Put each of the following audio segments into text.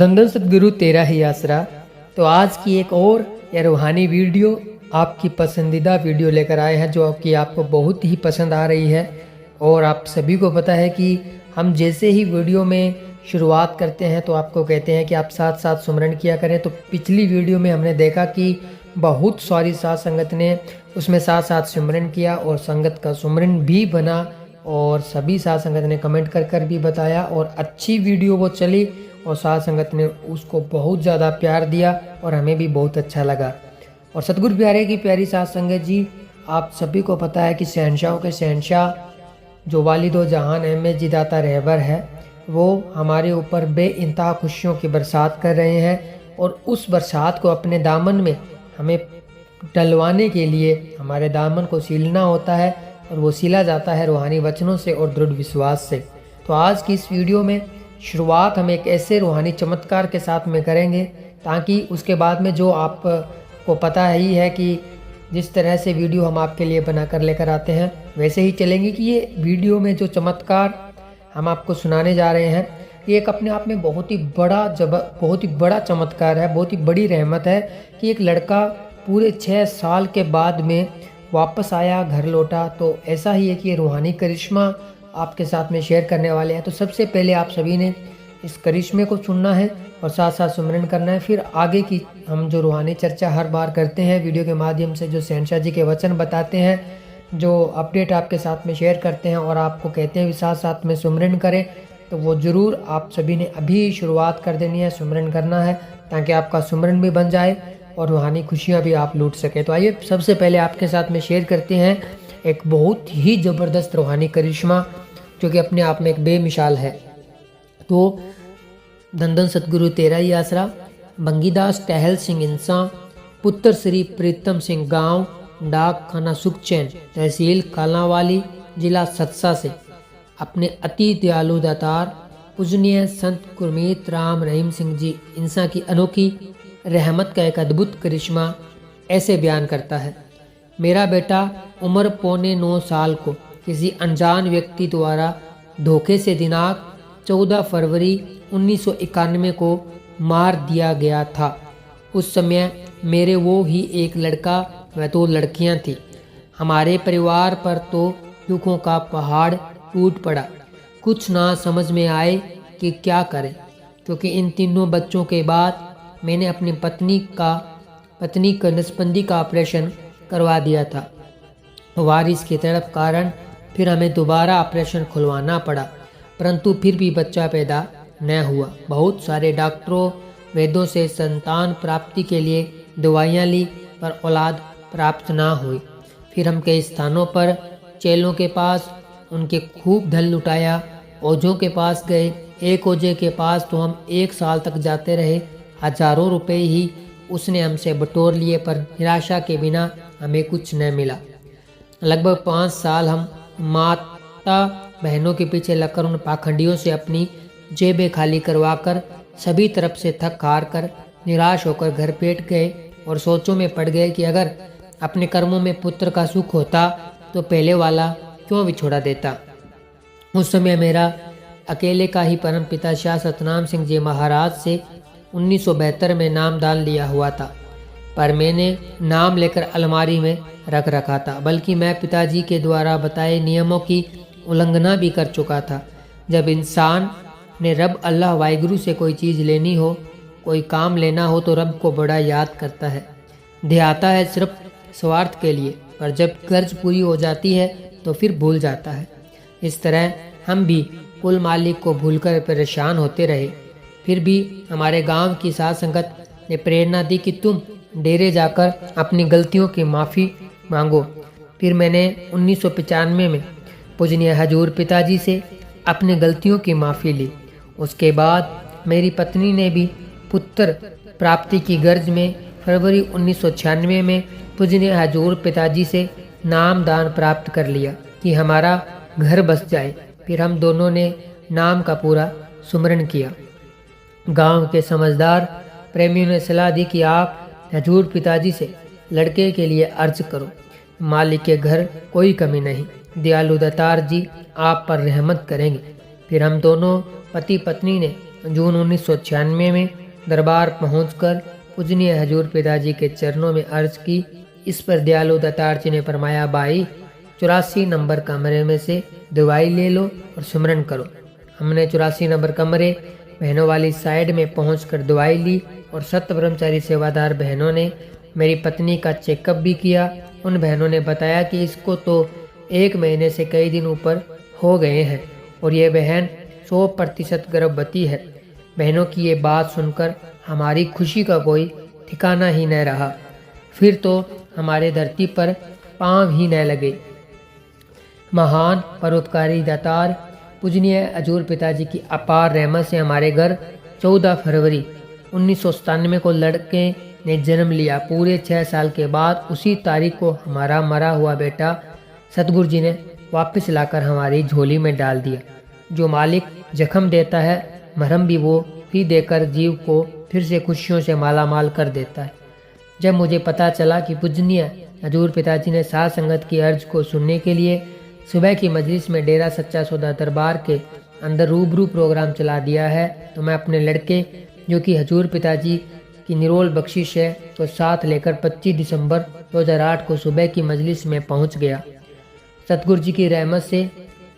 धन सतगुरु तेरा ही आसरा। तो आज की एक और रूहानी वीडियो, आपकी पसंदीदा वीडियो लेकर आए हैं जो कि आपको बहुत ही पसंद आ रही है। और आप सभी को पता है कि हम जैसे ही वीडियो में शुरुआत करते हैं तो आपको कहते हैं कि आप साथ साथ सुमरन किया करें। तो पिछली वीडियो में हमने देखा कि बहुत सारी साथ संगत ने उसमें साथ साथ सुमरन किया और संगत का सुमरन भी बना और सभी साथ संगत ने कमेंट कर कर भी बताया और अच्छी वीडियो वो चली और साथ संगत ने उसको बहुत ज़्यादा प्यार दिया और हमें भी बहुत अच्छा लगा। और सतगुरु प्यारे की प्यारी साथ संगत जी, आप सभी को पता है कि शहनशाहों के शहनशाह जो वालिदो जहान अहमद जी दाता रहबर है, वो हमारे ऊपर बेइंतहा खुशियों की बरसात कर रहे हैं और उस बरसात को अपने दामन में हमें डलवाने के लिए हमारे दामन को सीलना होता है और वो सीला जाता है रूहानी वचनों से और दृढ़ विश्वास से। तो आज की इस वीडियो में शुरुआत हम एक ऐसे रूहानी चमत्कार के साथ में करेंगे ताकि उसके बाद में जो आपको पता ही है कि जिस तरह से वीडियो हम आपके लिए बनाकर लेकर आते हैं वैसे ही चलेंगे कि ये वीडियो में जो चमत्कार हम आपको सुनाने जा रहे हैं ये एक अपने आप में बहुत ही बड़ा चमत्कार है, बहुत ही बड़ी रहमत है कि एक लड़का पूरे 6 साल के बाद में वापस आया, घर लौटा। तो ऐसा ही है कि ये रूहानी करिश्मा आपके साथ में शेयर करने वाले हैं। तो सबसे पहले आप सभी ने इस करिश्मे को सुनना है और साथ साथ सुमरन करना है। फिर आगे की हम जो रूहानी चर्चा हर बार करते हैं वीडियो के माध्यम से, जो शहनशाह जी के वचन बताते हैं, जो अपडेट आपके साथ में शेयर करते हैं और आपको कहते हैं भी साथ साथ में सुमरन करें, तो वो ज़रूर आप सभी ने अभी शुरुआत कर देनी है, सुमरन करना है ताकि आपका सुमरन भी बन जाए और रूहानी खुशियाँ भी आप लूट सकें। तो आइए सबसे पहले आपके साथ में शेयर करते हैं एक बहुत ही ज़बरदस्त रूहानी करिश्मा जो कि अपने आप में एक बेमिसाल है। तो धन सतगुरु तेरा ही आसरा, बंगीदास टहल सिंह इंसान, पुत्र श्री प्रीतम सिंह, गांव डाक खाना सुखचैन, तहसील कालांवाली, जिला सतसा से अपने अति दयालु दातार पूजनीय संत गुरमीत राम रहीम सिंह जी इंसान की अनोखी रहमत का एक अद्भुत करिश्मा ऐसे बयान करता है। मेरा बेटा उम्र पौने 9 साल को किसी अनजान व्यक्ति द्वारा धोखे से दिनांक 14 फरवरी 1991 को मार दिया गया था। उस समय मेरे वो ही एक लड़का व 2 लड़कियां थी। हमारे परिवार पर तो दुखों का पहाड़ टूट पड़ा। कुछ ना समझ में आए कि क्या करें, क्योंकि इन तीनों बच्चों के बाद मैंने अपनी पत्नी का नसबंदी का ऑपरेशन करवा दिया था। वारिस की तड़प कारण फिर हमें दोबारा ऑपरेशन खुलवाना पड़ा, परंतु फिर भी बच्चा पैदा न हुआ। बहुत सारे डॉक्टरों वैद्यों से संतान प्राप्ति के लिए दवाइयाँ ली पर औलाद प्राप्त ना हुई। फिर हम कई स्थानों पर चेलों के पास उनके खूब धन लुटाया। ओझों के पास गए, एक ओझे के पास तो हम 1 साल तक जाते रहे। हजारों रुपए ही उसने हमसे बटोर लिए पर निराशा के बिना हमें कुछ न मिला। लगभग 5 साल हम माता बहनों के पीछे लगकर उन पाखंडियों से अपनी जेबें खाली करवाकर सभी तरफ से थक हार कर निराश होकर घर बैठ गए और सोचों में पड़ गए कि अगर अपने कर्मों में पुत्र का सुख होता तो पहले वाला क्यों विछोड़ा देता। उस समय मेरा अकेले का ही परम पिता शाह सतनाम सिंह जी महाराज से 1972 में नाम दान लिया हुआ था, पर मैंने नाम लेकर अलमारी में रख रखा था, बल्कि मैं पिताजी के द्वारा बताए नियमों की उल्लंघना भी कर चुका था। जब इंसान ने रब अल्लाह वाहिगुरु से कोई चीज़ लेनी हो, कोई काम लेना हो तो रब को बड़ा याद करता है, ध्याता है सिर्फ स्वार्थ के लिए, पर जब कर्ज पूरी हो जाती है तो फिर भूल जाता है। इस तरह हम भी कुल मालिक को भूलकर परेशान होते रहे। फिर भी हमारे गांव की साथ संगत ने प्रेरणा दी कि तुम डेरे जाकर अपनी गलतियों की माफ़ी मांगो। फिर मैंने 1995 में पूजनीय हजूर पिताजी से अपनी गलतियों की माफ़ी ली। उसके बाद मेरी पत्नी ने भी पुत्र प्राप्ति की गर्ज में फरवरी 1996 में पूजनीय हजूर पिताजी से नाम दान प्राप्त कर लिया कि हमारा घर बस जाए। फिर हम दोनों ने नाम का पूरा सुमरन किया। गांव के समझदार प्रेमियों ने सलाह दी कि आप हजूर पिताजी से लड़के के लिए अर्ज करो। मालिक के घर कोई कमी नहीं, दयालु दातार जी आप पर रहमत करेंगे। फिर हम दोनों पति पत्नी ने जून 1996 में दरबार पहुंचकर पूजनीय हजूर पिताजी के चरणों में अर्ज की। इस पर दयालु दत्तार जी ने फरमाया, भाई 84 नंबर कमरे में से दवाई ले लो और सिमरन करो। हमने 84 नंबर कमरे बहनों वाली साइड में पहुंचकर दवाई ली और सत ब्रह्मचारी सेवादार बहनों ने मेरी पत्नी का चेकअप भी किया। उन बहनों ने बताया कि इसको तो 1 महीने से कई दिन ऊपर हो गए हैं और ये बहन 100% गर्भवती है। बहनों की ये बात सुनकर हमारी खुशी का कोई ठिकाना ही न रहा। फिर तो हमारे धरती पर पांव ही न लगे। महान परोपकारी दातार पूजनीय हजूर पिताजी की अपार रहमत से हमारे घर 14 फरवरी 1997 को लड़के ने जन्म लिया। पूरे 6 साल के बाद उसी तारीख को हमारा मरा हुआ बेटा सतगुरु जी ने वापस लाकर हमारी झोली में डाल दिया। जो मालिक जख्म देता है, मरहम भी वो ही देकर जीव को फिर से खुशियों से माला माल कर देता है। जब मुझे पता चला कि पूजनीय हजूर पिताजी ने साध संगत की अर्ज को सुनने के लिए सुबह की मजलिस में डेरा सच्चा सौदा दरबार के अंदर रूबरू प्रोग्राम चला दिया है, तो मैं अपने लड़के जो कि हजूर पिताजी की निरोल बख्शिश है तो साथ लेकर 25 दिसंबर 2008 को सुबह की मजलिस में पहुंच गया। सतगुरु जी की रहमत से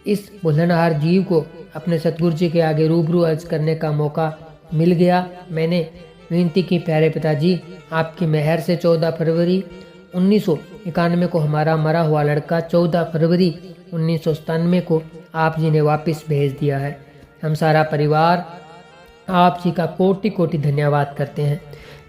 इस बुलंदहार जीव को अपने सतगुरु जी के आगे रूबरू अर्ज करने का मौका मिल गया। मैंने विनती की, प्यारे पिताजी आपकी मेहर से 14 फरवरी 1991 को हमारा मरा हुआ लड़का 14 फरवरी 1997 को आप जी ने वापस भेज दिया है। हम सारा परिवार आप जी का कोटि कोटि धन्यवाद करते हैं।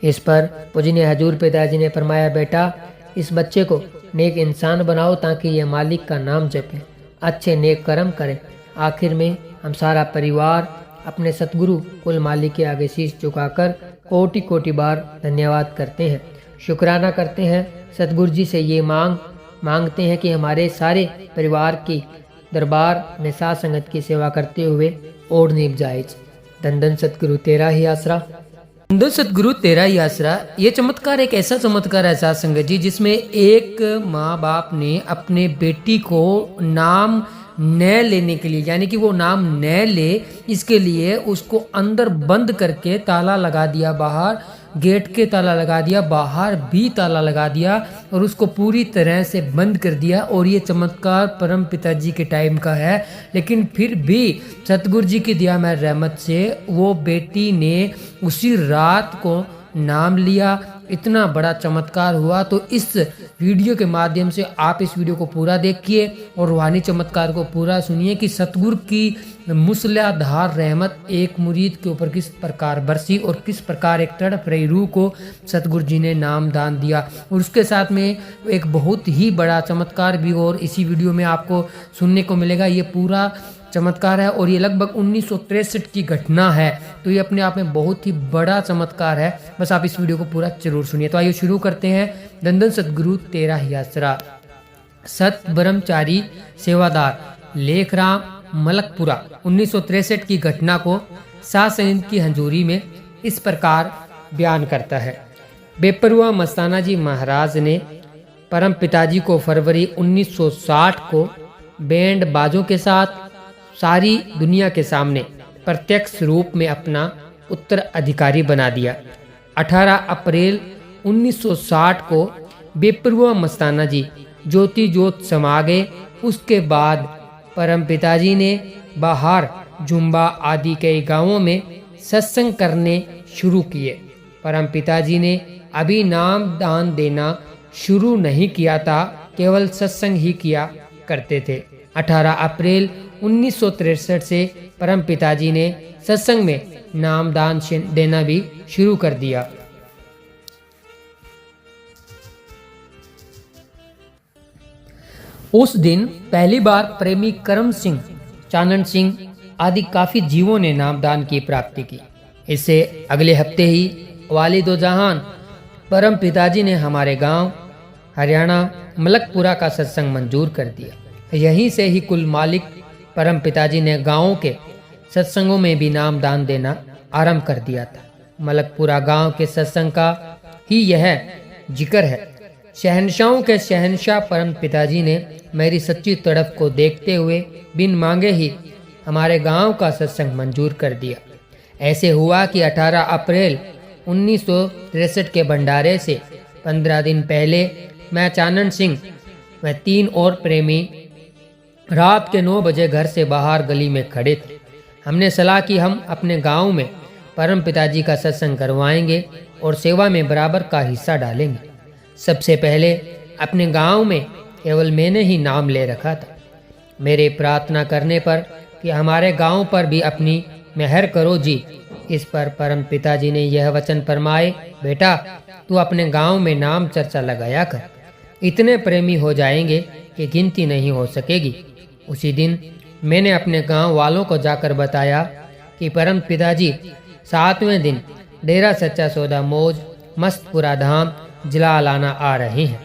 इस पर पूजनीय हजूर पिताजी ने फरमाया, बेटा इस बच्चे को नेक इंसान बनाओ ताकि ये मालिक का नाम जपे, अच्छे नेक कर्म करे। आखिर में हम सारा परिवार अपने सतगुरु कुल मालिक के आगे शीश झुकाकर कोटि कोटि बार धन्यवाद करते हैं, शुक्राना करते हैं। सतगुरु जी से ये मांगते हैं कि हमारे सारे परिवार की दरबार में साध संगत की सेवा करते हुए और नीब जायज। धन धन सतगुरु तेरा ही आसरा। धन सतगुरु तेरा ही आसरा। ये चमत्कार एक ऐसा चमत्कार है साध संगत जी जिसमें एक माँ बाप ने अपने बेटी को नाम न लेने के लिए, यानी कि वो नाम न ले, इसके लिए उसको अंदर बंद करके ताला लगा दिया, बाहर गेट के ताला लगा दिया, बाहर भी ताला लगा दिया और उसको पूरी तरह से बंद कर दिया। और ये चमत्कार परम पिताजी के टाइम का है, लेकिन फिर भी सतगुरु जी की दया में रहमत से वो बेटी ने उसी रात को नाम लिया। इतना बड़ा चमत्कार हुआ। तो इस वीडियो के माध्यम से आप इस वीडियो को पूरा देखिए और रूहानी चमत्कार को पूरा सुनिए कि सतगुरु की मूसलाधार रहमत एक मुरीद के ऊपर किस प्रकार बरसी और किस प्रकार एक तड़प रही रूह को सतगुरु जी ने नाम दान दिया। और उसके साथ में एक बहुत ही बड़ा चमत्कार भी और इसी वीडियो में आपको सुनने को मिलेगा। ये पूरा चमत्कार है और ये लगभग 1963 की घटना है, तो ये अपने आप में बहुत ही बड़ा चमत्कार है। बस आप इस वीडियो को पूरा जरूर सुनिए। तो आइए शुरू करते हैं। दंदन सतगुरु तेरा ही आसरा। सत ब्रह्मचारी सेवादार लेखराम मलकपुरा 1963 की घटना को साध संगत की हंजूरी में इस प्रकार बयान करता है। बेपरवाह मस्ताना जी महाराज ने परम पिताजी को फरवरी 1960 को बैंड बाजों के साथ सारी दुनिया के सामने प्रत्यक्ष रूप में अपना उत्तराधिकारी बना दिया। 18 अप्रैल 1960 को बेपरवाह मस्ताना जी ज्योति ज्योत समा गए। उसके बाद परम पिताजी ने बाहर जुम्बा आदि कई गांवों में सत्संग करने शुरू किए। परम पिताजी ने अभी नाम दान देना शुरू नहीं किया था, केवल सत्संग ही किया करते थे। 18 अप्रैल 1963 से परम पिताजी ने सत्संग में नाम दान देना भी शुरू कर दिया। उस दिन पहली बार प्रेमी करम सिंह, चानन सिंह आदि काफी जीवों ने नामदान की प्राप्ति की। इससे अगले हफ्ते ही वालिदो जहान परम पिताजी ने हमारे गांव हरियाणा मलकपुरा का सत्संग मंजूर कर दिया। यहीं से ही कुल मालिक परम पिताजी ने गांवों के सत्संगों में भी नाम दान देना आरंभ कर दिया था। मलकपुरा गांव के सत्संग का ही यह जिक्र है। शहनशाहों के शहनशाह परम पिताजी ने मेरी सच्ची तड़प को देखते हुए बिन मांगे ही हमारे गांव का सत्संग मंजूर कर दिया। ऐसे हुआ कि 18 अप्रैल 1963 के भंडारे से 15 दिन पहले मैं, चानन सिंह व 3 और प्रेमी रात के 9 बजे घर से बाहर गली में खड़े थे। हमने सलाह की हम अपने गांव में परम पिताजी का सत्संग करवाएंगे और सेवा में बराबर का हिस्सा डालेंगे। सबसे पहले अपने गांव में केवल मैंने ही नाम ले रखा था। मेरे प्रार्थना करने पर कि हमारे गांव पर भी अपनी मेहर करो जी। इस पर परम पिताजी ने यह वचन फरमाए, बेटा तू अपने गांव में नाम चर्चा लगाया कर, इतने प्रेमी हो जाएंगे कि गिनती नहीं हो सकेगी। उसी दिन मैंने अपने गांव वालों को जाकर बताया कि परम पिताजी 7वें दिन डेरा सच्चा सौदा मौज मस्तपुरा धाम जलालाना आ रहे हैं।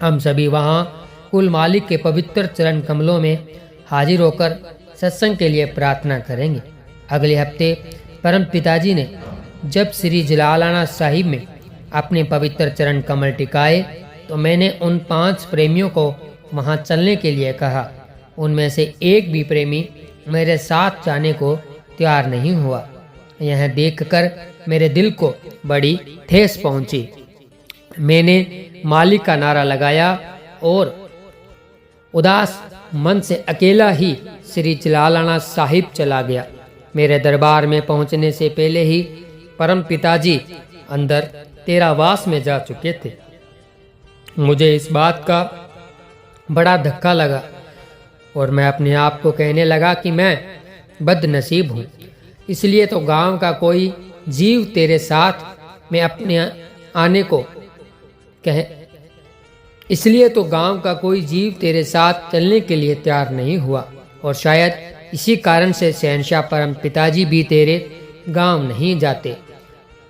हम सभी वहां कुल मालिक के पवित्र चरण कमलों में हाजिर होकर सत्संग के लिए प्रार्थना करेंगे। अगले हफ्ते परम पिताजी ने जब श्री जलालाना साहिब में अपने पवित्र चरण कमल टिकाए तो मैंने उन 5 प्रेमियों को वहां चलने के लिए कहा। उनमें से एक भी प्रेमी मेरे साथ जाने को तैयार नहीं हुआ। यह देखकर मेरे दिल को बड़ी ठेस पहुंची। मैंने मालिक का नारा लगाया और उदास मन से अकेला ही श्री जलालाना साहिब चला गया। मेरे दरबार में पहुंचने से पहले ही परम पिताजी अंदर तेरावास में जा चुके थे। मुझे इस बात का बड़ा धक्का लगा और मैं अपने आप को कहने लगा कि मैं बदनसीब हूँ। इसलिए तो गांव का कोई जीव तेरे साथ में अपने आने को इसलिए तो गांव का कोई जीव तेरे साथ चलने के लिए तैयार नहीं हुआ और शायद इसी कारण से शहंशाह परम पिताजी भी तेरे गांव नहीं जाते।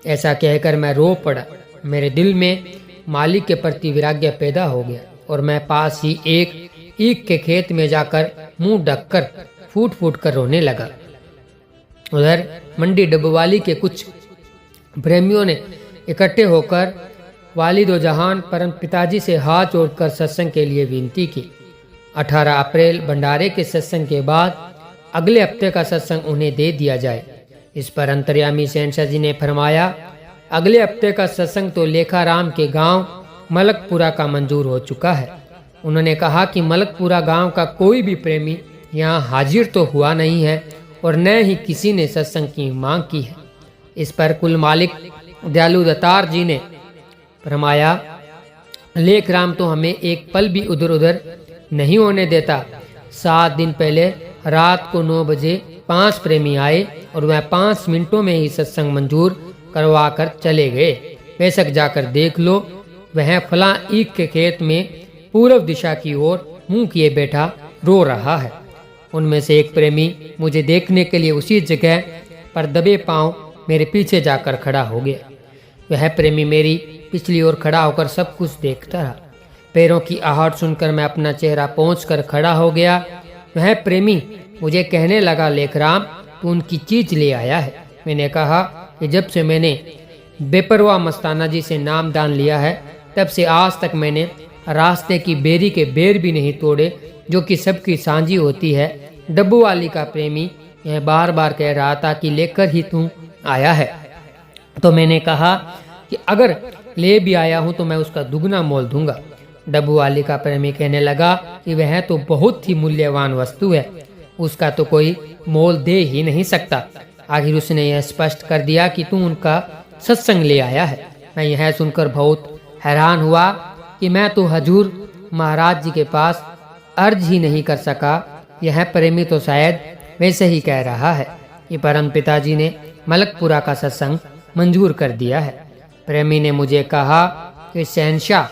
ऐसा कहकर मैं रो पड़ा। मेरे दिल में मालिक के प्रति वैराग्य पैदा हो गया और मैं पास ही एक ईख के खेत में जाकर मुंह ढककर फूट फूट कर रोने लगा। उधर मंडी डब्बवाली के कुछ प्रेमियों ने इकट्ठे होकर वालिदो जहान परम पिताजी से हाथ जोड़कर सत्संग के लिए विनती की। 18 अप्रैल भंडारे के सत्संग के बाद अगले हफ्ते का सत्संग उन्हें दे दिया जाए। इस पर अंतर्यामी शहंशाह जी ने फरमाया, अगले हफ्ते का सत्संग तो लेखाराम के गांव मलकपुरा का मंजूर हो चुका है। उन्होंने कहा कि मलकपुरा गांव का कोई भी प्रेमी यहाँ हाजिर तो हुआ नहीं है और न ही किसी ने सत्संग की मांग की है। इस पर कुल मालिक दयालु दत्तार जी ने फरमाया, लेखराम तो हमें एक पल भी उधर उधर नहीं होने देता। 7 दिन पहले रात को 9 बजे 5 प्रेमी आए और वह 5 मिनटों में ही सत्संग मंजूर करवा कर चले गए। बेशक जाकर देख लो, वह फला ईख के खेत में पूर्व दिशा की ओर मुंह किए बैठा रो रहा है। उनमें से एक प्रेमी मुझे देखने के लिए उसी जगह पर दबे पांव मेरे पीछे जाकर खड़ा हो गया। वह प्रेमी मेरी पिछली ओर खड़ा होकर सब कुछ देखता रहा। पैरों की आहट सुनकर मैं अपना चेहरा पोंछकर खड़ा हो गया। वह प्रेमी मुझे कहने लगा, लेखराम तू उनकी चीज ले आया है। मैंने कहा कि जब से मैंने बेपरवाह मस्ताना जी से नाम दान लिया है तब से आज तक मैंने रास्ते की बेरी के बेर भी नहीं तोड़े, जो कि सबकी सांझी होती है। डब्बू वाली का प्रेमी यह बार बार कह रहा था कि लेकर ही तू आया है। तो मैंने कहा कि अगर ले भी आया हूं तो मैं उसका दुगना मोल दूंगा। डब्बू वाली का प्रेमी कहने लगा कि वह तो बहुत ही मूल्यवान वस्तु है, उसका तो कोई मोल दे ही नहीं सकता। आखिर उसने यह स्पष्ट कर दिया कि तू उनका सत्संग ले आया है। मैं यह सुनकर बहुत हैरान हुआ कि मैं तो हजूर महाराज जी के पास अर्ज ही नहीं कर सका। यह प्रेमी तो शायद वैसे ही कह रहा है कि परम पिताजी ने मलकपुरा का सत्संग मंजूर कर दिया है। प्रेमी ने मुझे कहा कि शहंशाह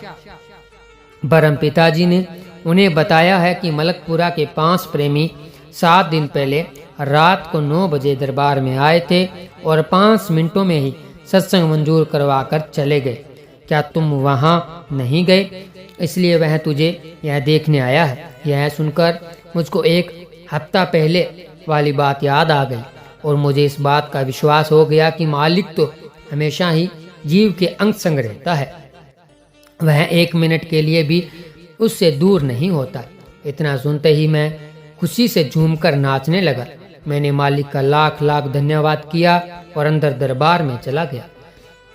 परम पिताजी ने उन्हें बताया है कि मलकपुरा के 5 प्रेमी 7 दिन पहले रात को 9 बजे दरबार में आए थे और 5 मिनटों में ही सत्संग मंजूर करवा कर चले गए। क्या तुम वहां नहीं गए? इसलिए वह तुझे यह देखने आया है। यह सुनकर मुझको एक हफ्ता पहले वाली बात याद आ गई और मुझे इस बात का विश्वास हो गया कि मालिक तो हमेशा ही जीव के अंग संग रहता है, वह 1 मिनट के लिए भी उससे दूर नहीं होता। इतना सुनते ही मैं खुशी से झूमकर नाचने लगा। मैंने मालिक का लाख लाख धन्यवाद किया और अंदर दरबार में चला गया।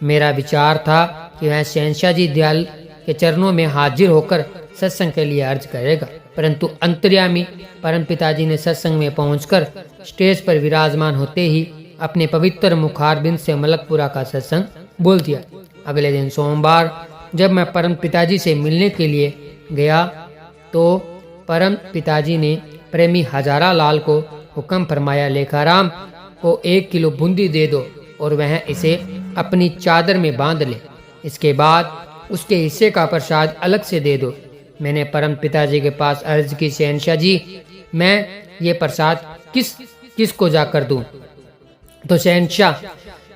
मेरा विचार था कि वह शहंशाह जी दयाल के चरणों में हाजिर होकर सत्संग के लिए अर्ज करेगा, परंतु अंतर्यामी परम पिताजी ने सत्संग में पहुंचकर स्टेज पर विराजमान होते ही अपने पवित्र मुखारबिंद से मलकपुरा का सत्संग बोल दिया। अगले दिन सोमवार जब मैं परम पिताजी से मिलने के लिए गया तो परम पिताजी ने प्रेमी हजारा लाल को हुक्म फरमाया, लेखाराम को 1 किलो बूंदी दे दो और वह इसे अपनी चादर में बांध ले। इसके बाद उसके हिस्से का प्रसाद अलग से दे दो। मैंने परम पिताजी के पास अर्ज की, शहंशाह जी, मैं ये प्रसाद किस को जाकर दूं? तो शहंशाह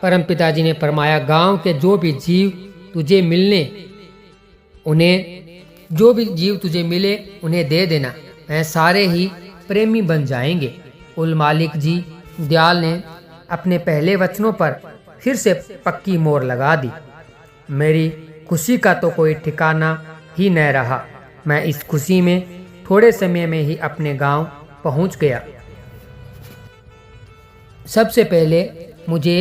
परम पिताजी ने फरमाया, गांव के जो भी जीव तुझे मिले उन्हें दे देना, वह सारे ही प्रेमी बन जाएंगे। कुल मालिक जी दयाल ने अपने पहले वचनों पर फिर से पक्की मोहर लगा दी। मेरी खुशी का तो कोई ठिकाना ही न रहा। मैं इस खुशी में थोड़े समय में ही अपने गांव पहुंच गया। सबसे पहले मुझे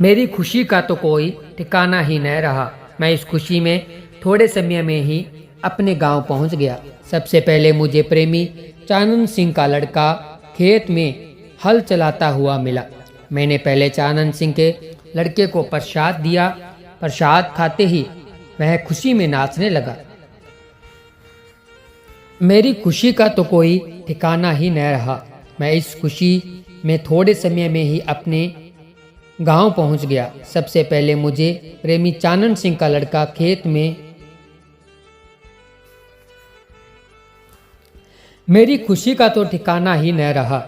मेरी खुशी का तो कोई ठिकाना ही न रहा। मैं इस खुशी में थोड़े समय में ही अपने गांव पहुंच गया। सबसे पहले मुझे प्रेमी चानन सिंह का लड़का खेत में हल चलाता हुआ मिला। मैंने पहले चानन सिंह के लड़के को प्रसाद दिया। प्रसाद खाते ही वह खुशी में नाचने लगा। मेरी खुशी का तो कोई ठिकाना ही न रहा। मैं इस खुशी में थोड़े समय में ही अपने गांव पहुंच गया। सबसे पहले मुझे प्रेमी चानन सिंह का लड़का खेत में मेरी खुशी का तो ठिकाना ही न रहा।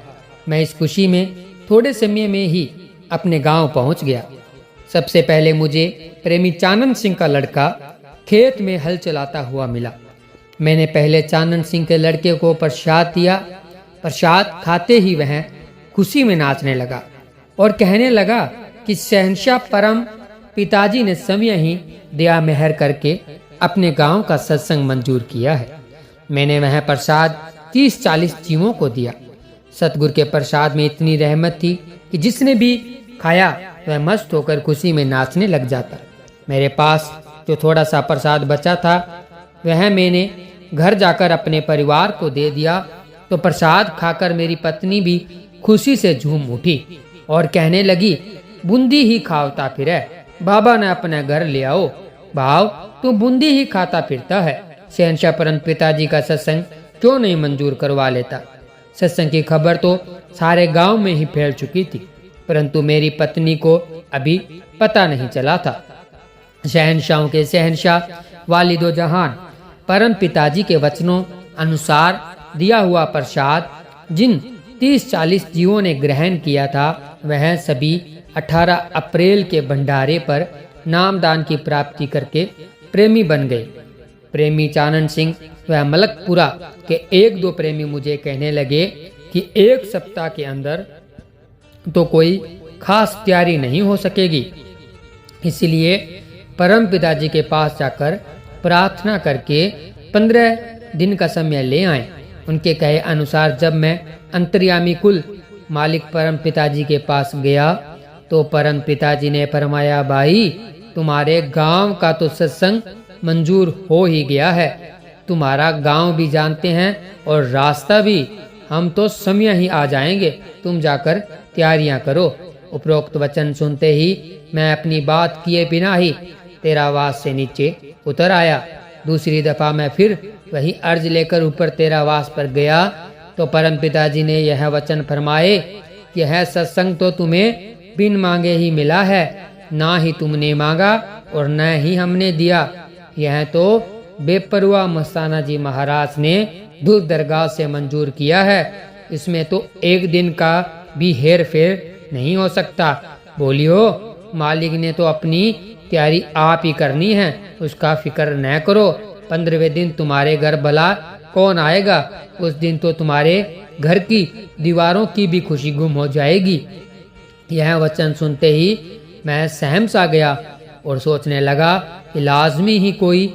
मैं इस खुशी में थोड़े समय में ही अपने गांव पहुंच गया। सबसे पहले मुझे प्रेमी चानन सिंह का लड़का खेत में हल चलाता हुआ मिला। मैंने पहले चानन सिंह के लड़के को प्रसाद दिया। प्रसाद खाते ही वह खुशी में नाचने लगा और कहने लगा कि शहंशाह परम पिताजी ने समय ही दया मेहर करके अपने गांव का सत्संग मंजूर किया है। मैंने वह प्रसाद 30-40 जीवों को दिया। सतगुरु के प्रसाद में इतनी रहमत थी कि जिसने भी खाया वह मस्त होकर खुशी में नाचने लग जाता। मेरे पास जो थोड़ा सा प्रसाद बचा था वह मैंने घर जाकर अपने परिवार को दे दिया। तो प्रसाद खाकर मेरी पत्नी भी खुशी से झूम उठी और कहने लगी, बूंदी ही खावता फिरे, बाबा ने अपने घर ले आओ। भाव तू बूंदी ही खाता फिरता है, शहंशाह परम पिताजी का सत्संग क्यों नहीं मंजूर करवा लेता। सत्संग की खबर तो सारे गांव में ही फैल चुकी थी, परंतु मेरी पत्नी को अभी पता नहीं चला था। शहंशाहों के शहंशाह वालिदो जहान परम पिताजी के वचनों अनुसार दिया हुआ प्रसाद जिन 30-40 जीवों ने ग्रहण किया था वह सभी 18 अप्रैल के भंडारे पर नामदान की प्राप्ति करके प्रेमी बन गए। प्रेमी चानन सिंह व मलकपुरा के 1-2 प्रेमी मुझे कहने लगे कि 1 सप्ताह के अंदर तो कोई खास तैयारी नहीं हो सकेगी, इसलिए परम पिताजी के पास जाकर प्रार्थना करके 15 दिन का समय ले आए। उनके कहे अनुसार जब मैं अंतर्यामी कुल मालिक परम पिताजी के पास गया तो परम पिताजी ने फरमाया, भाई तुम्हारे गांव का तो सत्संग मंजूर हो ही गया है, तुम्हारा गांव भी जानते हैं और रास्ता भी, हम तो समय ही आ जाएंगे, तुम जाकर तैयारियां करो। उपरोक्त वचन सुनते ही मैं अपनी बात किए बिना ही तेरावास से नीचे उतर आया। दूसरी दफा मैं फिर वही अर्ज लेकर ऊपर तेरावास पर गया तो परम पिताजी ने यह वचन फरमाए, यह सत्संग तो तुम्हें बिन मांगे ही मिला है, ना ही तुमने मांगा और न ही हमने दिया। यह तो बेपरवाह मस्ताना जी महाराज ने दूर दरगाह से मंजूर किया है, इसमें तो 1 दिन का भी हेर फेर नहीं हो सकता। बोलियो, मालिक ने तो अपनी तैयारी आप ही करनी है, उसका फिक्र न करो। 15वें दिन तुम्हारे घर भला कौन आएगा, उस दिन तो तुम्हारे घर की दीवारों की भी खुशी गुम हो जाएगी। यह वचन सुनते ही मैं सहम सा गया और सोचने लगा कि लाजमी ही कोई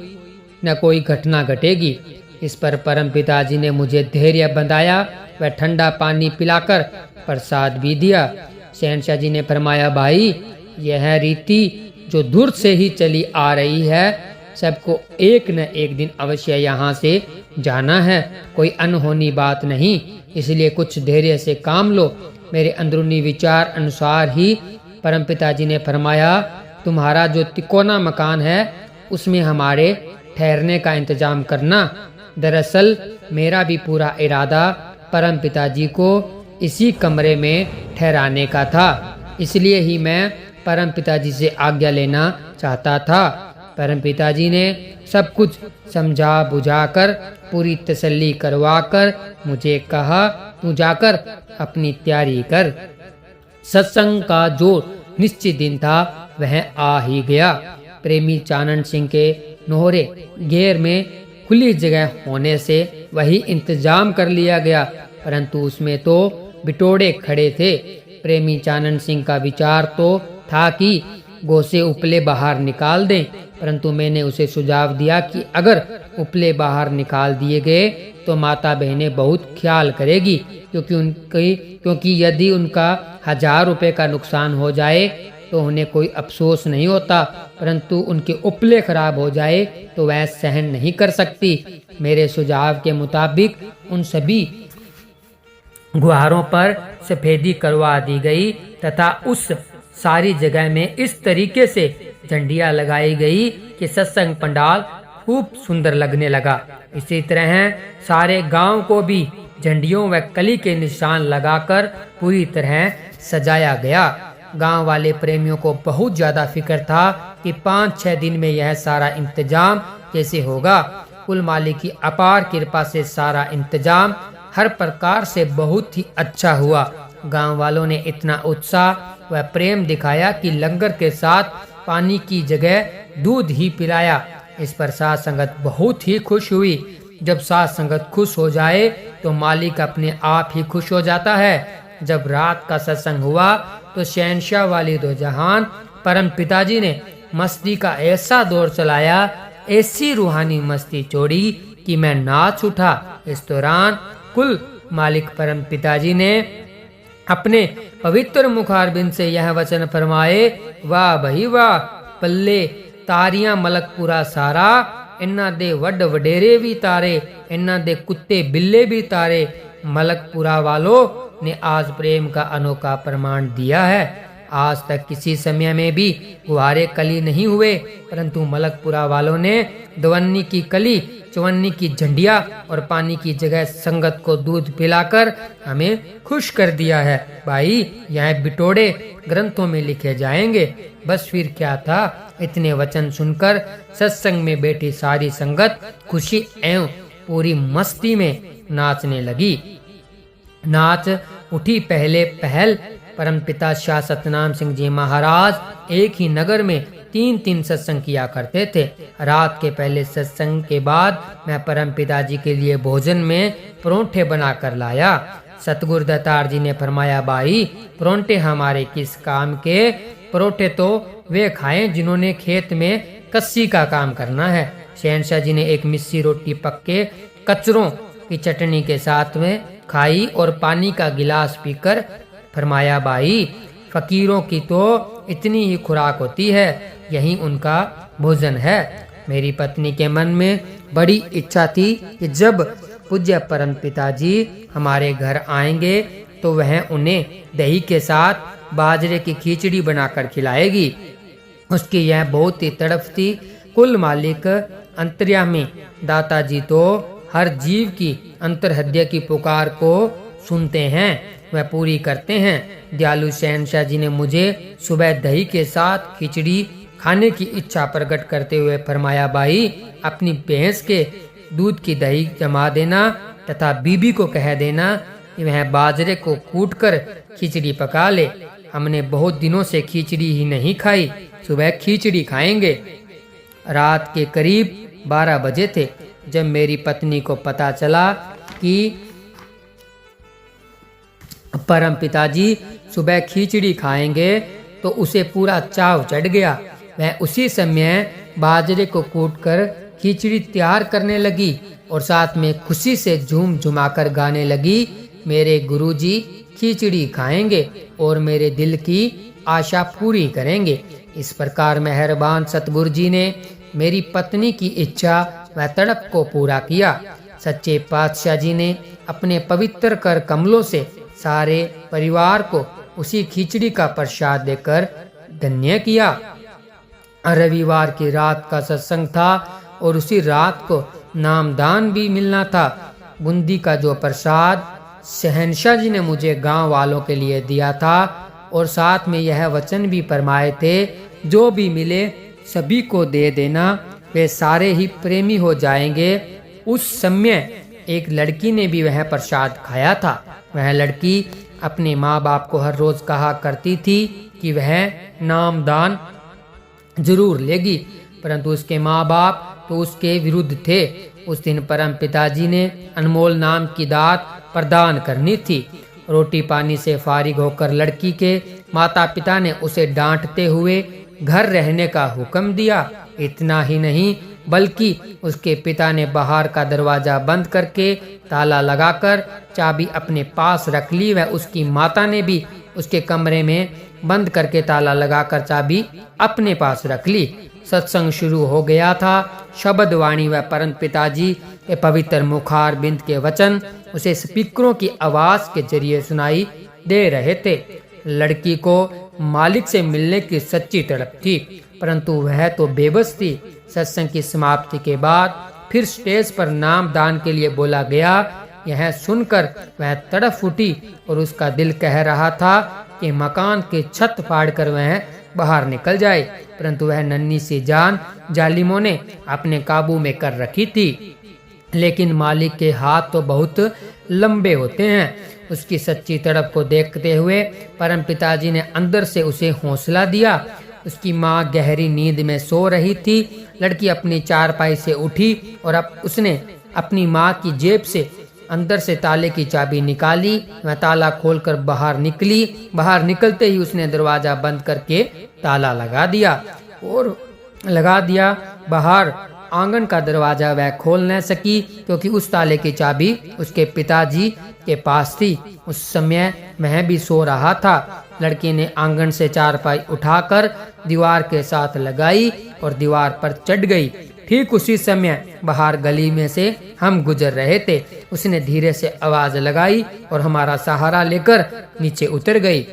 न कोई घटना घटेगी। इस पर परम पिताजी ने मुझे धैर्य बंधाया व ठंडा पानी पिलाकर प्रसाद भी दिया। शहनशाह जी ने फरमाया, भाई यह रीति जो दूर से ही चली आ रही है, सबको एक न एक दिन अवश्य यहाँ से जाना है, कोई अनहोनी बात नहीं, इसलिए कुछ धैर्य से काम लो। मेरे अंदरूनी विचार अनुसार ही परम पिताजी ने फरमाया, तुम्हारा जो तिकोना मकान है उसमें हमारे ठहरने का इंतजाम करना। दरअसल मेरा भी पूरा इरादा परम पिताजी को इसी कमरे में ठहराने का था, इसलिए ही मैं परम पिताजी से आज्ञा लेना चाहता था। परम पिताजी ने सब कुछ समझा बुझाकर पूरी तसल्ली करवाकर मुझे कहा, तू जाकर अपनी तैयारी कर। सत्संग का जो निश्चित दिन था वह आ ही गया। प्रेमी चानन सिंह के नोहरे घेर में खुली जगह होने से वही इंतजाम कर लिया गया, परंतु उसमें तो बिटोड़े खड़े थे। प्रेमी चानन सिंह का विचार तो था कि गोसे उपले बाहर निकाल दें, परंतु मैंने उसे सुझाव दिया कि अगर उपले बाहर निकाल दिए गए तो माता बहनें बहुत ख्याल करेगी, क्योंकि यदि उनका 1000 रुपये का नुकसान हो जाए तो उन्हें कोई अफसोस नहीं होता, परंतु उनके उपले खराब हो जाए तो वह सहन नहीं कर सकती। मेरे सुझाव के मुताबिक उन सभी गुहारों पर सफेदी करवा दी गई तथा उस सारी जगह में इस तरीके से झंडियां लगाई गई कि सत्संग पंडाल खूब सुंदर लगने लगा। इसी तरह सारे गांव को भी झंडियों व कली के निशान लगाकर पूरी तरह सजाया गया। गांव वाले प्रेमियों को बहुत ज्यादा फिक्र था कि 5-6 दिन में यह सारा इंतजाम कैसे होगा। कुल मालिक की अपार कृपा से सारा इंतजाम हर प्रकार से बहुत ही अच्छा हुआ। गांव वालों ने इतना उत्साह व प्रेम दिखाया कि लंगर के साथ पानी की जगह दूध ही पिलाया। इस पर साथ संगत बहुत ही खुश हुई। जब साथ संगत खुश हो जाए तो मालिक अपने आप ही खुश हो जाता है। जब रात का सत्संग हुआ तो शहनशाह वाली दो जहान परम पिताजी ने मस्ती का ऐसा दौर चलाया, ऐसी रूहानी मस्ती छोड़ी कि मैं नाच उठा। इस दौरान कुल मालिक परम पिताजी ने अपने पवित्र मुखारबिंद से यह वचन फरमाए, वाह भाई वाह, पल्ले तारियां मलकपुरा सारा, इन्ना दे वड वडेरे भी तारे, इन्ना दे कुत्ते बिल्ले भी तारे। मलकपुरा वालों ने आज प्रेम का अनोखा प्रमाण दिया है। आज तक किसी समय में भी गुहारे कली नहीं हुए, परंतु मलकपुरा वालों ने दवन्नी की कली, चवन्नी की झंडिया और पानी की जगह संगत को दूध पिलाकर हमें खुश कर दिया है। भाई यह बिटोड़े ग्रंथों में लिखे जाएंगे। बस फिर क्या था। इतने वचन सुनकर सत्संग में बैठी सारी संगत खुशी एवं पूरी मस्ती में नाचने लगी। नाच उठी पहले पहल। परमपिता शाह सतनाम सिंह जी महाराज एक ही नगर में 3-3 सत्संग किया करते थे। रात के पहले सत्संग के बाद मैं परम पिताजी के लिए भोजन में परोंठे बनाकर लाया। सतगुरु दत्तार जी ने फरमाया, भाई परोंठे हमारे किस काम के, परोंठे तो वे खाएं जिन्होंने खेत में कस्सी का काम करना है। शहनशाह जी ने एक मिस्सी रोटी पक्के कचरों की चटनी के साथ में खाई और पानी का गिलास पीकर फरमाया, भाई फकीरों की तो इतनी ही खुराक होती है, यही उनका भोजन है। मेरी पत्नी के मन में बड़ी इच्छा थी कि जब पूज्य परम पिताजी हमारे घर आएंगे तो वह उन्हें दही के साथ बाजरे की खिचड़ी बनाकर खिलाएगी। उसकी यह बहुत ही तड़फ थी। कुल मालिक अंतर्यामी दाताजी तो हर जीव की अंतर्हृदय की पुकार को सुनते हैं, वह पूरी करते हैं। दयालु शहनशाह जी ने मुझे सुबह दही के साथ खिचड़ी खाने की इच्छा प्रकट करते हुए फरमाया, भाई अपनी भैंस के दूध की दही जमा देना तथा बीबी को कह देना कि वह बाजरे को कूटकर खिचड़ी पका ले। हमने बहुत दिनों से खिचड़ी ही नहीं खाई, सुबह खिचड़ी खाएंगे। रात के करीब 12 बजे थे जब मेरी पत्नी को पता चला कि परम पिताजी सुबह खिचड़ी खाएंगे तो उसे पूरा चाव चढ़ गया। वह उसी समय बाजरे को कूटकर खिचड़ी तैयार करने लगी और साथ में खुशी से झूम झुमाकर गाने लगी, मेरे गुरुजी खिचड़ी खाएंगे और मेरे दिल की आशा पूरी करेंगे। इस प्रकार मेहरबान सतगुरु जी ने मेरी पत्नी की इच्छा व तड़प को पूरा किया। सच्चे पातशाह जी ने अपने पवित्र कर कमलों से सारे परिवार को उसी खिचड़ी का प्रसाद देकर धन्य किया। रविवार की रात का सत्संग था और उसी रात को नामदान भी मिलना था। बूंदी का जो प्रसाद शहनशाह जी ने मुझे गांव वालों के लिए दिया था और साथ में यह वचन भी फरमाए थे, जो भी मिले सभी को दे देना, वे सारे ही प्रेमी हो जाएंगे। उस समय एक लड़की ने भी वह प्रसाद खाया था। वह लड़की अपने माँ बाप को हर रोज कहा करती थी कि वह नामदान जरूर लेगी, परंतु उसके माँ बाप तो उसके विरुद्ध थे। उस दिन परम पिताजी ने अनमोल नाम की दात प्रदान करनी थी। रोटी पानी से फारिग होकर लड़की के माता पिता ने उसे डांटते हुए घर रहने का हुक्म दिया। इतना ही नहीं बल्कि उसके पिता ने बाहर का दरवाजा बंद करके ताला लगाकर चाबी अपने पास रख ली। वह उसकी माता ने भी उसके कमरे में बंद करके ताला लगाकर चाबी अपने पास रख ली। सत्संग शुरू हो गया था। शब्द वाणी व परम पिताजी के पवित्र मुखार बिंद के वचन उसे स्पीकरों की आवाज के जरिए सुनाई दे रहे थे। लड़की को मालिक से मिलने की सच्ची तड़प थी, परंतु वह तो बेबस थी। सत्संग की समाप्ति के बाद फिर स्टेज पर नाम दान के लिए बोला गया। यह सुनकर वह तड़प उठी और उसका दिल कह रहा था कि मकान की छत फाड़कर वह बाहर निकल जाए, परंतु वह नन्ही सी जान जालिमों ने अपने काबू में कर रखी थी। लेकिन मालिक के हाथ तो बहुत लंबे होते हैं। उसकी सच्ची तड़प को देखते हुए परम पिताजी ने अंदर से उसे हौसला दिया। उसकी माँ गहरी नींद में सो रही थी। लड़की अपनी चारपाई से उठी और अब उसने अपनी माँ की जेब से अंदर से ताले की चाबी निकाली। वह ताला खोलकर बाहर निकली। बाहर निकलते ही उसने दरवाजा बंद करके ताला लगा दिया। बाहर आंगन का दरवाजा वह खोल न सकी, क्योंकि उस ताले की चाबी उसके पिताजी के पास थी। उस समय वह भी सो रहा था। लड़की ने आंगन से चारपाई उठाकर दीवार के साथ लगाई और दीवार पर चढ़ गई। ठीक उसी समय बाहर गली में से हम गुजर रहे थे। उसने धीरे से आवाज लगाई और हमारा सहारा लेकर नीचे उतर गई।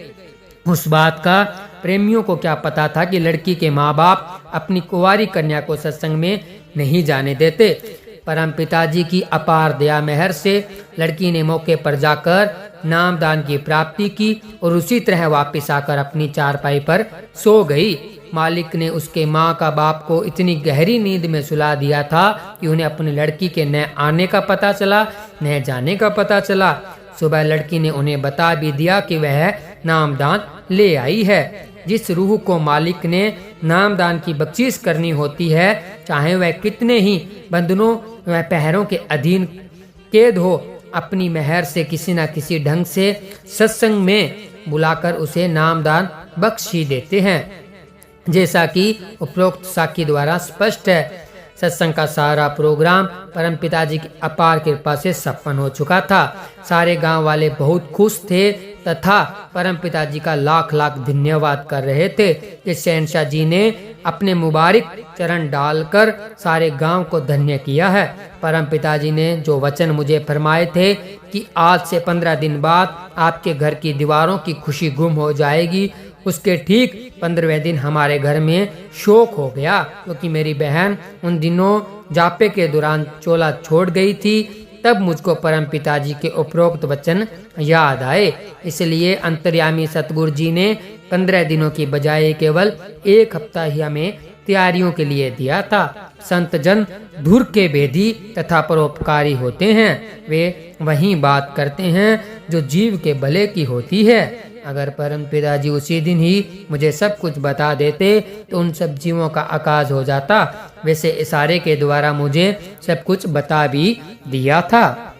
उस बात का प्रेमियों को क्या पता था कि लड़की के माँ बाप अपनी कुंवारी कन्या को सत्संग में नहीं जाने देते। परम पिताजी की अपार दया मेहर से लड़की ने मौके पर जाकर नामदान की प्राप्ति की और उसी तरह वापस आकर अपनी चारपाई पर सो गई। मालिक ने उसके माँ का बाप को इतनी गहरी नींद में सुला दिया था कि उन्हें अपनी लड़की के न आने का पता चला न जाने का पता चला। सुबह लड़की ने उन्हें बता भी दिया कि वह नामदान ले आई है। जिस रूह को मालिक ने नामदान की बख्शीश करनी होती है, चाहे वह कितने ही बंधनों व पहरों के अधीन कैद हो, अपनी मेहर से किसी न किसी ढंग से सत्संग में बुलाकर उसे नामदान बख्श ही देते हैं, जैसा कि उपरोक्त साखी द्वारा स्पष्ट है। सत्संग का सारा प्रोग्राम परम पिताजी की अपार कृपा से संपन्न हो चुका था। सारे गांव वाले बहुत खुश थे तथा परम पिताजी का लाख लाख धन्यवाद कर रहे थे कि शहनशाह जी ने अपने मुबारक चरण डालकर सारे गांव को धन्य किया है। परम पिताजी ने जो वचन मुझे फरमाए थे कि आज से 15 दिन बाद आपके घर की दीवारों की खुशी गुम हो जाएगी, उसके ठीक 15वें दिन हमारे घर में शोक हो गया, क्योंकि मेरी बहन उन दिनों जापे के दौरान चोला छोड़ गई थी। तब मुझको परम पिताजी के उपरोक्त वचन याद आए। इसलिए अंतर्यामी सतगुरु जी ने 15 दिनों की बजाय केवल 1 हफ्ता ही हमें तैयारियों के लिए दिया था। संत जन धुर के भेदी तथा परोपकारी होते हैं। वे वही बात करते हैं जो जीव के भले की होती है। अगर परम पिताजी उसी दिन ही मुझे सब कुछ बता देते तो उन सब जीवों का आकाश हो जाता। वैसे इशारे के द्वारा मुझे सब कुछ बता भी दिया था।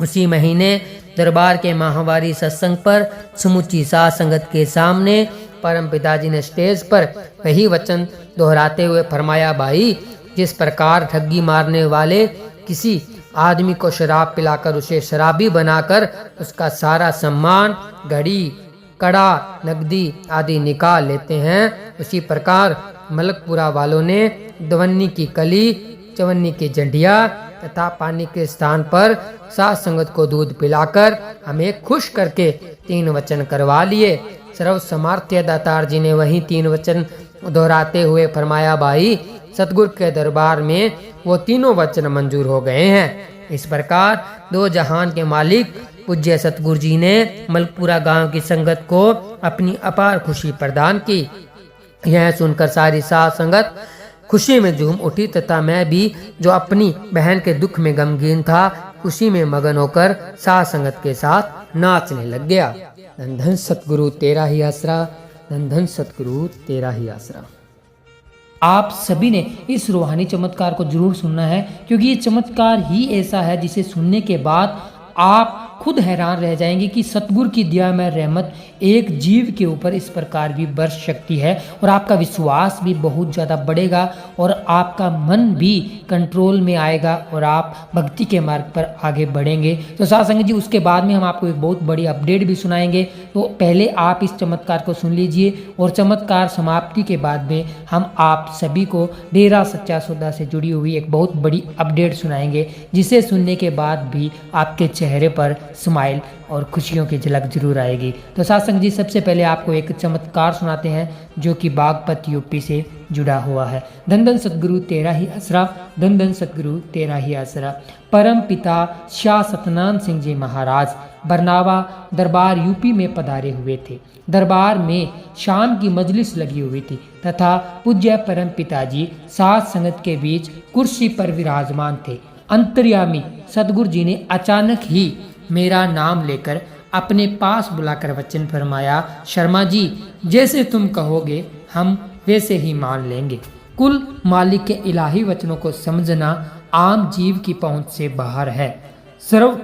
उसी महीने दरबार के माहवारी सत्संग पर समूची साध संगत के सामने परम पिताजी ने स्टेज पर वही वचन दोहराते हुए फरमाया, भाई जिस प्रकार ठगी मारने वाले किसी आदमी को शराब पिलाकर उसे शराबी बनाकर उसका सारा सम्मान, घड़ी, कड़ा, नकदी आदि निकाल लेते हैं, उसी प्रकार मलकपुरा वालों ने दवन्नी की कली, चवन्नी की जंडिया तथा पानी के स्थान पर सात संगत को दूध पिलाकर हमें खुश करके 3 वचन करवा लिए। सर्व समार्थ्य दातार जी ने वही 3 वचन दोहराते हुए फरमाया, भाई सतगुरु के दरबार में वो तीनों वचन मंजूर हो गए हैं। इस प्रकार 2 जहान के मालिक पूज्य सतगुरु जी ने मलकपुरा गांव की संगत को अपनी अपार खुशी प्रदान की। यह सुनकर सारी साध संगत खुशी में झूम उठी तथा मैं भी, जो अपनी बहन के दुख में गमगीन था, खुशी में मगन होकर साध संगत के साथ नाचने लग गया। धन धन सतगुरु तेरा ही आसरा, धन धन सतगुरु तेरा ही आसरा। आप सभी ने इस रूहानी चमत्कार को जरूर सुनना है, क्योंकि ये चमत्कार ही ऐसा है जिसे सुनने के बाद आप खुद हैरान रह जाएंगे कि सतगुरु की दया में रहमत एक जीव के ऊपर इस प्रकार भी बरस सकती है, और आपका विश्वास भी बहुत ज़्यादा बढ़ेगा और आपका मन भी कंट्रोल में आएगा और आप भक्ति के मार्ग पर आगे बढ़ेंगे। तो साथ संगत जी, उसके बाद में हम आपको एक बहुत बड़ी अपडेट भी सुनाएंगे। तो पहले आप इस चमत्कार को सुन लीजिए, और चमत्कार समाप्ति के बाद में हम आप सभी को डेरा सच्चा सौदा से जुड़ी हुई एक बहुत बड़ी अपडेट सुनाएंगे, जिसे सुनने के बाद भी आपके चेहरे पर स्माइल और खुशियों की झलक जरूर आएगी। तो साथ संगत जी, सबसे पहले आपको एक चमत्कार सुनाते हैं जो कि बागपत यूपी से जुड़ा हुआ है। धन धन सतगुरु तेरा ही आसरा, धन धन सतगुरु तेरा ही आसरा। परम पिता शाह सतनाम सिंह जी महाराज बरनावा दरबार यूपी में पधारे हुए थे। दरबार में शाम की मजलिस लगी हुई थी तथा पूज्य परम पिताजी साथ संगत के बीच कुर्सी पर विराजमान थे। अंतर्यामी सतगुरु जी ने अचानक ही मेरा नाम लेकर अपने पास बुलाकर वचन फरमाया, शर्मा जी, जैसे तुम कहोगे हम वैसे ही मान लेंगे। कुल मालिक के इलाही वचनों को समझना आम जीव की पहुंच से बाहर है। सर्व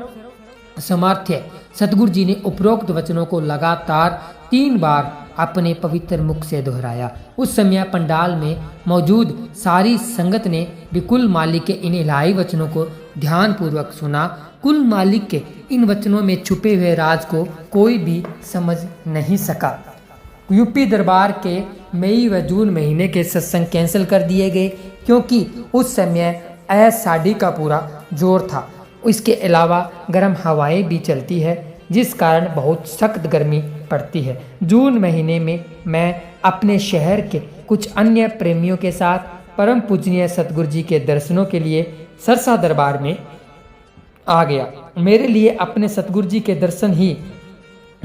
समर्थ्य सतगुरु जी ने उपरोक्त वचनों को लगातार 3 बार अपने पवित्र मुख से दोहराया। उस समय पंडाल में मौजूद सारी संगत ने भी कुल मालिक के इन इलाही वचनों को ध्यान पूर्वक सुना। कुल मालिक के इन वचनों में छुपे हुए राज को कोई भी समझ नहीं सका। यूपी दरबार के मई व जून महीने के सत्संग कैंसिल कर दिए गए, क्योंकि उस समय अषाढ़ी का पूरा जोर था। इसके अलावा गर्म हवाएं भी चलती है, जिस कारण बहुत सख्त गर्मी पड़ती है। जून महीने में मैं अपने शहर के कुछ अन्य प्रेमियों के साथ परम पूजनीय सतगुरु जी के दर्शनों के लिए सरसा दरबार में आ गया। मेरे लिए अपने सतगुरु जी के दर्शन ही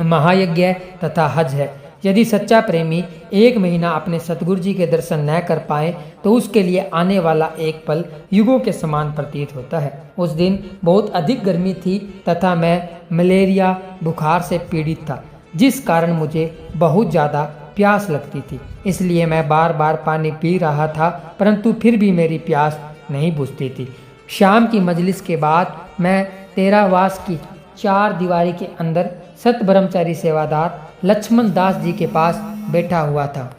महायज्ञ तथा हज है। यदि सच्चा प्रेमी 1 महीना अपने सतगुरु जी के दर्शन न कर पाए तो उसके लिए आने वाला एक पल युगों के समान प्रतीत होता है। उस दिन बहुत अधिक गर्मी थी तथा मैं मलेरिया बुखार से पीड़ित था, जिस कारण मुझे बहुत ज़्यादा प्यास लगती थी। इसलिए मैं बार बार पानी पी रहा था, परंतु फिर भी मेरी प्यास नहीं बुझती थी। शाम की मजलिस के बाद मैं तेरावास की 4 दीवारी के अंदर सत ब्रह्मचारी सेवादार लक्ष्मण दास जी के पास बैठा हुआ था।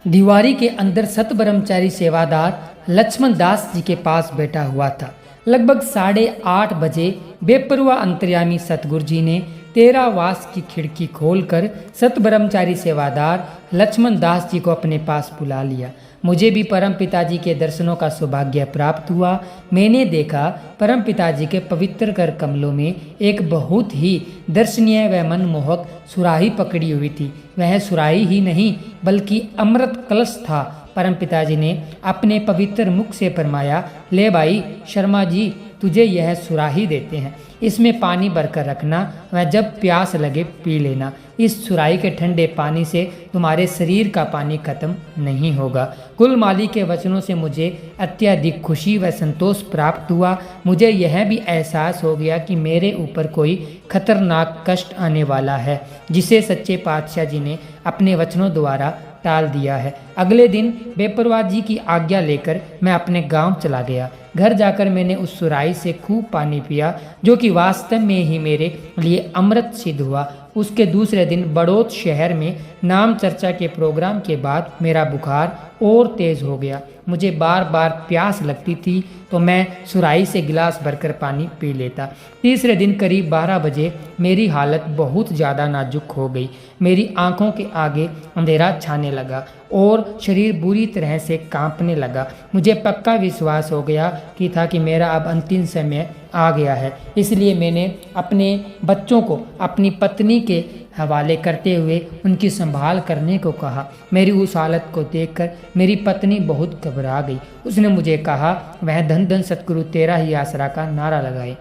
दीवारी के अंदर सत ब्रह्मचारी सेवादार लक्ष्मण दास जी के पास बैठा हुआ था। लगभग 8:30 बजे बेपरवाह अंतर्यामी सतगुरु जी ने तेरावास की खिड़की खोलकर सत ब्रह्मचारी सेवादार लक्ष्मण दास जी को अपने पास बुला लिया। मुझे भी परम पिताजी के दर्शनों का सौभाग्य प्राप्त हुआ। मैंने देखा परम पिताजी के पवित्र कर कमलों में एक बहुत ही दर्शनीय व मनमोहक सुराही पकड़ी हुई थी। वह सुराही ही नहीं बल्कि अमृत कलश था। परम पिताजी ने अपने पवित्र मुख से फरमाया, ले भाई शर्मा जी, तुझे यह सुराही देते हैं, इसमें पानी भरकर रखना, वह जब प्यास लगे पी लेना। इस सुराही के ठंडे पानी से तुम्हारे शरीर का पानी खत्म नहीं होगा। कुल माली के वचनों से मुझे अत्यधिक खुशी व संतोष प्राप्त हुआ। मुझे यह भी एहसास हो गया कि मेरे ऊपर कोई खतरनाक कष्ट आने वाला है, जिसे सच्चे पातशाह जी ने अपने वचनों द्वारा टाल दिया है। अगले दिन बेपरवाह जी की आज्ञा लेकर मैं अपने गांव चला गया। घर जाकर मैंने उस सुराही से खूब पानी पिया, जो कि वास्तव में ही मेरे लिए अमृत सिद्ध हुआ। उसके दूसरे दिन बड़ौत शहर में नाम चर्चा के प्रोग्राम के बाद मेरा बुखार और तेज हो गया। मुझे बार बार प्यास लगती थी तो मैं सुराही से गिलास भरकर पानी पी लेता। तीसरे दिन करीब 12 बजे मेरी हालत बहुत ज़्यादा नाजुक हो गई। मेरी आंखों के आगे अंधेरा छाने लगा और शरीर बुरी तरह से कांपने लगा। मुझे पक्का विश्वास हो गया कि मेरा अब अंतिम समय आ गया है। इसलिए मैंने अपने बच्चों को अपनी पत्नी के हवाले करते हुए उनकी संभाल करने को कहा। मेरी उस हालत को देखकर मेरी पत्नी बहुत घबरा गई। उसने मुझे कहा वह धन धन सतगुरु तेरा ही आसरा का नारा लगाए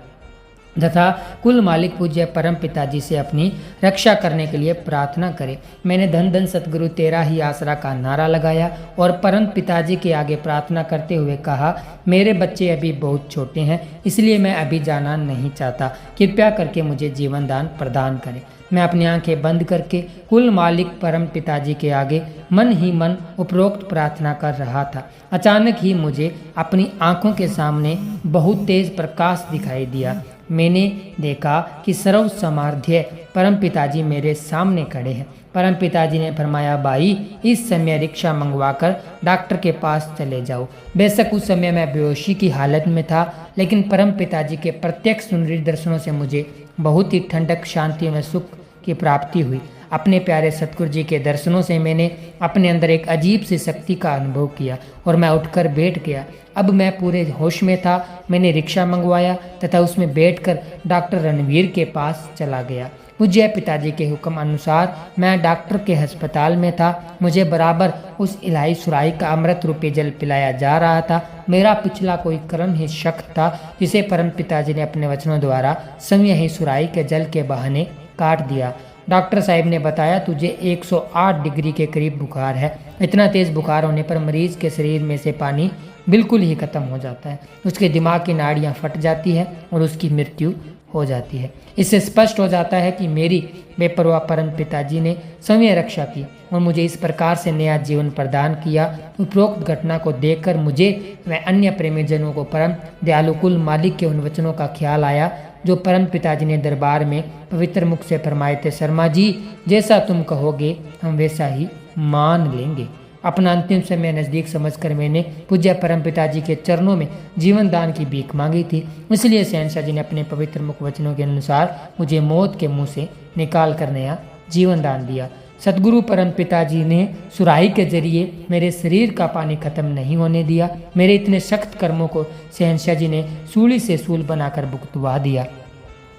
तथा कुल मालिक पूज्य परम पिताजी से अपनी रक्षा करने के लिए प्रार्थना करे। मैंने धन धन सतगुरु तेरा ही आसरा का नारा लगाया और परम पिताजी के आगे प्रार्थना करते हुए कहा, मेरे बच्चे अभी बहुत छोटे हैं, इसलिए मैं अभी जाना नहीं चाहता। कृपया करके मुझे जीवन दान प्रदान करें। मैं अपनी आंखें बंद करके कुल मालिक परम पिताजी के आगे मन ही मन उपरोक्त प्रार्थना कर रहा था। अचानक ही मुझे अपनी आंखों के सामने बहुत तेज प्रकाश दिखाई दिया। मैंने देखा कि सर्व समार्ध्य परम पिताजी मेरे सामने खड़े हैं। परम पिताजी ने फरमाया, भाई इस समय रिक्शा मंगवाकर डॉक्टर के पास चले जाओ। बेशक उस समय मैं बेहोशी की हालत में था, लेकिन परम पिताजी के प्रत्यक्ष सुंदर दर्शनों से मुझे बहुत ही ठंडक, शांति व सुख की प्राप्ति हुई। अपने प्यारे सतगुरु जी के दर्शनों से मैंने अपने अंदर एक अजीब सी शक्ति का अनुभव किया और मैं उठकर बैठ गया। अब मैं पूरे होश में था। मैंने रिक्शा मंगवाया तथा उसमें बैठकर डॉक्टर रणवीर के पास चला गया। पूज्य पिताजी के हुक्म अनुसार मैं डॉक्टर के अस्पताल में था। मुझे बराबर उस इलाही सुराही का अमृत रूपी जल पिलाया जा रहा था। मेरा पिछला कोई कर्म ही शक्त था, जिसे परम पिताजी ने अपने वचनों द्वारा स्वयं ही सुराही के जल के बहाने काट दिया। डॉक्टर साहब ने बताया, तुझे 108 डिग्री के करीब बुखार है। इतना तेज बुखार होने पर मरीज के शरीर में से पानी बिल्कुल ही खत्म हो जाता है। उसके दिमाग की नाड़ियां फट जाती है और उसकी मृत्यु हो जाती है। इससे स्पष्ट हो जाता है कि मेरी बेपरवाह परम पिताजी ने स्वयं रक्षा की और मुझे इस प्रकार से नया जीवन प्रदान किया। उपरोक्त घटना को देखकर मुझे व अन्य प्रेमीजनों को परम दयालु कुल मालिक के उन वचनों का ख्याल आया जो परम पिताजी ने दरबार में पवित्र मुख से फरमाए थे, शर्मा जी जैसा तुम कहोगे हम वैसा ही मान लेंगे। अपना अंतिम समय नज़दीक समझकर मैंने पूज्य परम पिताजी के चरणों में जीवन दान की भीख मांगी थी। इसलिए शहंशाह जी ने अपने पवित्र मुख वचनों के अनुसार मुझे मौत के मुंह से निकाल कर नया जीवन दान दिया। सतगुरु परम पिताजी ने सुराही के जरिए मेरे शरीर का पानी खत्म नहीं होने दिया। मेरे इतने सख्त कर्मों को शहंशाह जी ने सूली से सूल बनाकर भुगतवा दिया।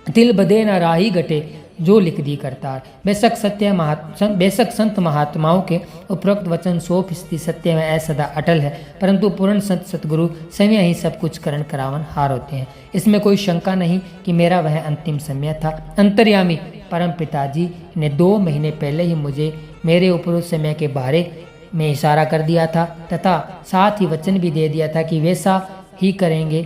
तिल बदे न राही घटे जो लिख दी करतार। बेशक संत महात्माओं के उपरोक्त वचन 100% सत्य में सदा अटल है, परंतु पूर्ण संत सतगुरु स्वयं ही सब कुछ करण करावन हार होते हैं। इसमें कोई शंका नहीं कि मेरा वह अंतिम समय था। अंतर्यामी परम पिताजी ने 2 महीने पहले ही मुझे मेरे उपरोक्त समय के बारे में इशारा कर दिया था तथा साथ ही वचन भी दे दिया था कि वैसा ही करेंगे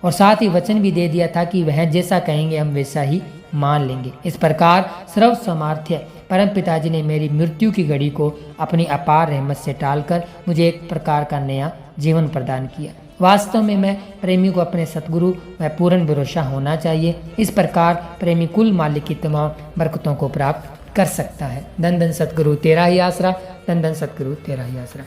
और साथ ही वचन भी दे दिया था कि वह जैसा कहेंगे हम वैसा ही मान लेंगे। इस प्रकार सर्व सामर्थ्य परम पिताजी ने मेरी मृत्यु की घड़ी को अपनी अपार रहमत से टालकर मुझे एक प्रकार का नया जीवन प्रदान किया। वास्तव में मैं प्रेमी को अपने सतगुरु व पूर्ण भरोसा होना चाहिए। इस प्रकार प्रेमी कुल मालिक की तमाम बरकतों को प्राप्त कर सकता है। धन धन सतगुरु तेरा ही आसरा, धन धन सतगुरु तेरा ही आसरा।